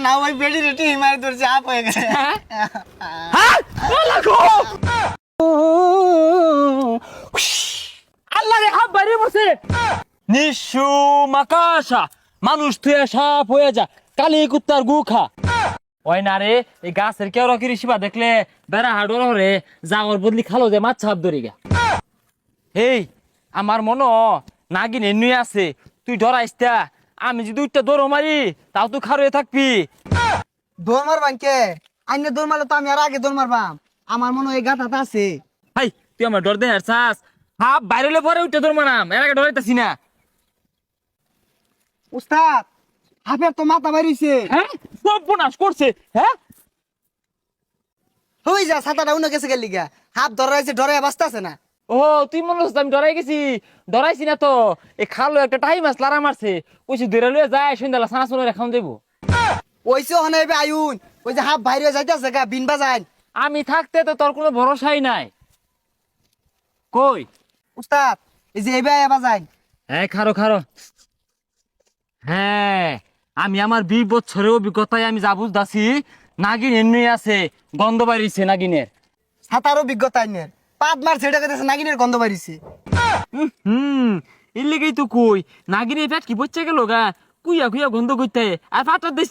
না ওই বেডি রেটি হিমায় ধরছে আপ হয়ে গেছে। হ্যাঁ লাগো আল্লাহ রে হাত বাইরে বসে নিশু মাকাশা মানুষ তুই সাপ হয়ে যা কালি কুত্তার গু খা ওই না রে এই গাছের কেউ রকির শিবা দেখলে বেড়া হাডর হরে জাগর বদলি খালো যে মাছ ছাপ ধরি গা এই আমার মনো নাগিন এনুই আছে তুই ডরাইস তা আমি যদি দুইটা দৌড় মারি তাও তুই খারুয়ে থাকবি দৌড় মারবান কে আইনে দৌড় মারলে তো আমি আর আগে দৌড় মারবাম আমার মনে হয় এই গাথাটা আছে। হাই তুই আমার ডর দে হারছাস হাপ বাইরে পরে উঠে দৌড় মারাম এর আগে ডরাইতাছি না উস্তাদ হাফের তো মাথা বাইরিছে। হ্যাঁ সব বোনাস করছে হ্যাঁ হই যা ছাতাটা উনে গেছে গেলি গা হাফ ধরাইছে ডরে বাঁচতাছে না। ও তুই মনে হচ্ছে আমি ডরাই গেছি ডরাইছি না তো এই খালো একটা টাইম মাছ লারা মারছে কইছি দূরে লয়ে যায় সন্ধ্যাবেলা সানা চলে রেখাম দেবো ওইসে হনে আইউন ওই যে হাফ বাইরে যাইতাছে গা বিন বাজান। আমি থাকতে তো তোর কোনো ভরসাই নাই কই উস্তাদ এই যে এবার বাজান। হ্যাঁ খারো খারো হ্যাঁ আমি আমার 20 বছরের অভিজ্ঞতায় আমি যা বুঝতাছি নাগিন এমনি আছে গন্ধ বাড়িছে নাগিনের ছাতার অভিজ্ঞতা আইনের পাত মার ছেড়ে গেছে নাগিনের গন্ধ বাড়িছে। এর লেগেই তো কই নাগিনের পেট কি বচ্চা গেল গা কুইয়া কুইয়া গন্ধ করতে আর পাত্র দিস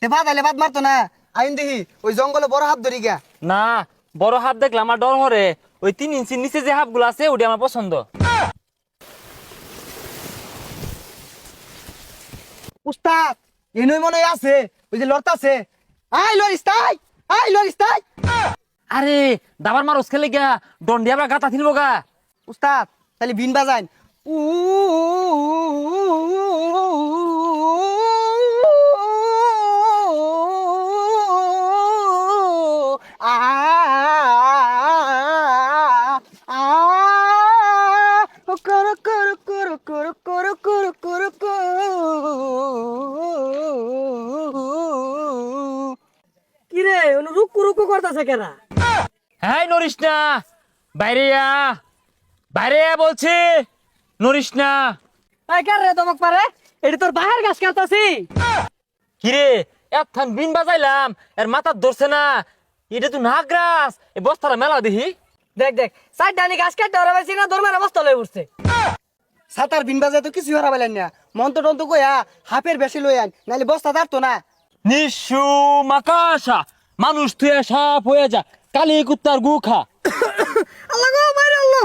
তে বাদ আইলে বাদ মারতো না আইন দেখি ওই জঙ্গলে বড় হাফ ধরি গা। না বড় হাত দেখলে আমার ডর হরে ওই 3 ইঞ্চির নিচে যে হাফ গুলো আছে ওটা আমার পছন্দ উস্তাদ এনই মনে হয় আছে ওই যে লড়তাছে আই লরিস তাই। আরে দাবার মারস খেলে গা দন্ডি আবার গাতা থিলবো গা উস্তাদ তাহলে বিন বাজান উ আ আ কর কর কর কর কর কর কর কিরে ওন রুকু রুকু করতাছে কেনা। হ্যাঁ নরিস না বাইরে বাইরে বলছি নরিস না এই কার রে দমক পারে এটি তোর বাহির গাছ কাটতাছি। কিরে এতখান বিন বাজাইলাম এর মাথার ধরছে না এটা তো নাগরাস এই বস্তাটা মেলা দেখি দেখ দেখ সাইড ডানি গাছ কাটতে ওরা বেশি না দরমার অবস্থা লয়ে উঠছে সাতার বিন বাজায় তো কিছু হারা পেলেন না মন্ত্র টন্ত কইয়া হাফের বেশি লই আন নাইলে বস্তা তারতো না। নিশু মাকাশা মানুষ তুই সাপ হয়ে যা কালি কুত্তার গু খা আল্লাহ গো মাইরে আল্লাহ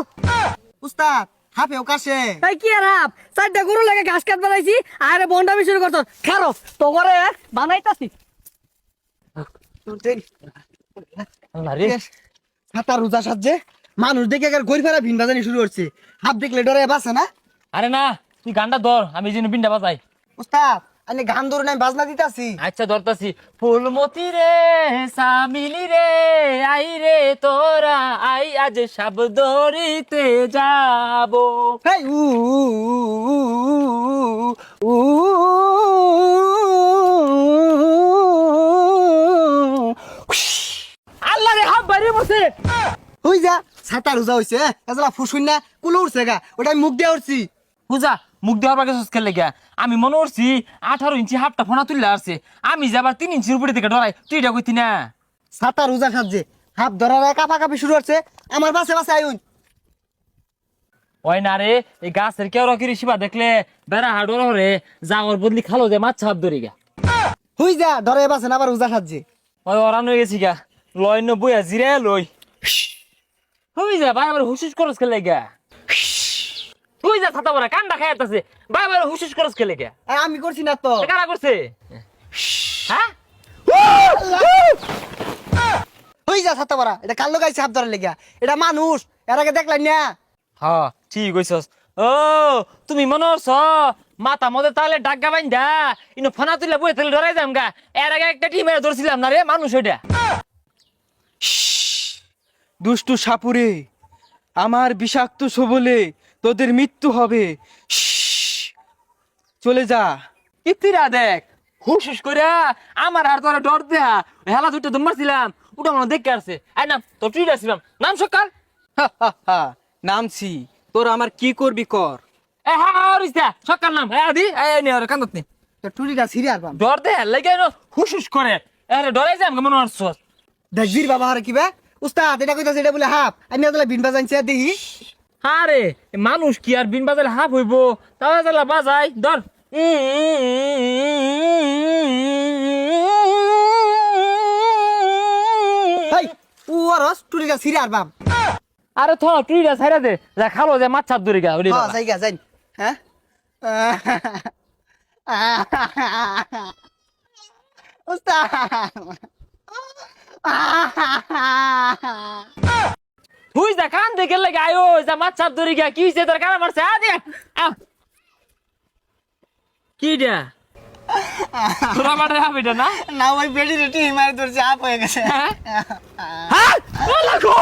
উস্তাদ হাফে ও কাছে এই কি আর হাফ সাইডটা গরু লাগে ঘাস কাট বানাইছি আরে বন্ডামি শুরু করছ খারো তো করে বানাইতাছি আল্লাহ রে ছাতা রোজা সাজে মানুষ দেখে আগে গড়ি ফেরা ভিন বাজানি শুরু করছে হাফ দেখলে ডরে বাসে না। আরে না তুই গানটা ধর আমি যেন বিনটা বাজাই উস্তাদ আমি গান ধরুন আমি বাজনা দিতাছি। আচ্ছা ধরতাছি ফুলমতি রে সামিলি রে আই রে তোরা আই আজ সব দরিতে যাবো হেই উ উ আল্লাহ রে হাত বাইরে বসে হই যা ছাতা রোজা হইছে এজলা ফুসুন না কুলো উঠছে গা ওটা আমি মুখ দিয়ে উঠছি বুঝা মুখ দেওয়ার পাকে সুস্কের লেগে আমি মনে করছি 18 ইঞ্চি হাফটা ফোনা তুললে আসছে আমি যে আবার 3 ইঞ্চির উপরে থেকে ডরাই তুই এটা কইতি না ছাতা রোজা সাজে হাত ধরার কাপা কাপি শুরু হচ্ছে আমার বাসে বাসে আইন ওই না রে এই গাছের কেউ রকির শিবা দেখলে বেড়া হাডর হরে জাগর বদলি খালো যে মাছ ছাপ ধরি গা হই যা ধরে বাসে না আবার রোজা সাজে ওই ওরান হয়ে গেছি গা লয় বইয়া জিরে লই হই যা ভাই আবার হুসুস করস খেলে গা তুই যা ছাতা বড়া কান্ডা খাই আছে ভাই আবার হুসুস করস খেলে গা আমি করছি না তো কারা করছে হ্যাঁ হই যা ছাতা বড়া এটা কাল লাগাইছে হাত ধরার লেগা এটা মানুষ এর আগে দেখলেন না। হ্যাঁ ঠিক কইছস ও তুমি মনে হচ্ছ মাথা মধ্যে তাহলে ডাক্কা বাইন্দা ইনো ফোনা তুলে বই তাহলে ডরাই যাম গা এর আগে একটা টিমের ধরছিলাম না রে মানুষ ওইটা দুষ্টু সাপুরে আমার বিষাক্ত সবলে তোদের মৃত্যু হবে চলে যা ইতিরা দেখ হুস করে আমার আর তোরা ডর দেয়া হেলা দুটো দম মারছিলাম ওটা মনে দেখে আসছে আই নাম তোর টুইট আসছিলাম নাম সকাল নামছি তোর আমার কি করবি কর এ হা রিস্তা সকাল নাম হ্যাঁ দি এই নে আর কান্দত নে তো টুরিটা ছিঁড়ে আরবাম ডর দে লাগে না হুস করে আরে ডরাই যাম কেমন আরছস দেখবির বাবা হারে কিবা উস্তাদ এটা কইতাছে এটা বলে হাফ আমি আদলা বিন বাজাইছে দেখি আরে মানুষ কি আর বিন বাজালে হাফ হইব তাও তালা বাজাই ধর ভাই ও আরস টুরিটা ছিঁড়ে আরবাম আরে থ টুইটা ছাইরা দে যা খালো যে মাছ ছাদ দূরে গা ওলি হ্যাঁ যাই গা যাই হ্যাঁ উস্তাদ তুই যা কান দেখে লাগে আয়ো যা মাছ ছাদ দূরে গা কি হইছে তোর কানা মারছে আ দে কি দিয়া তোরা মারে হাবিটা না না ওই বেডি রেটি মারি ধরছে আপ হয়ে গেছে হ্যাঁ লাগো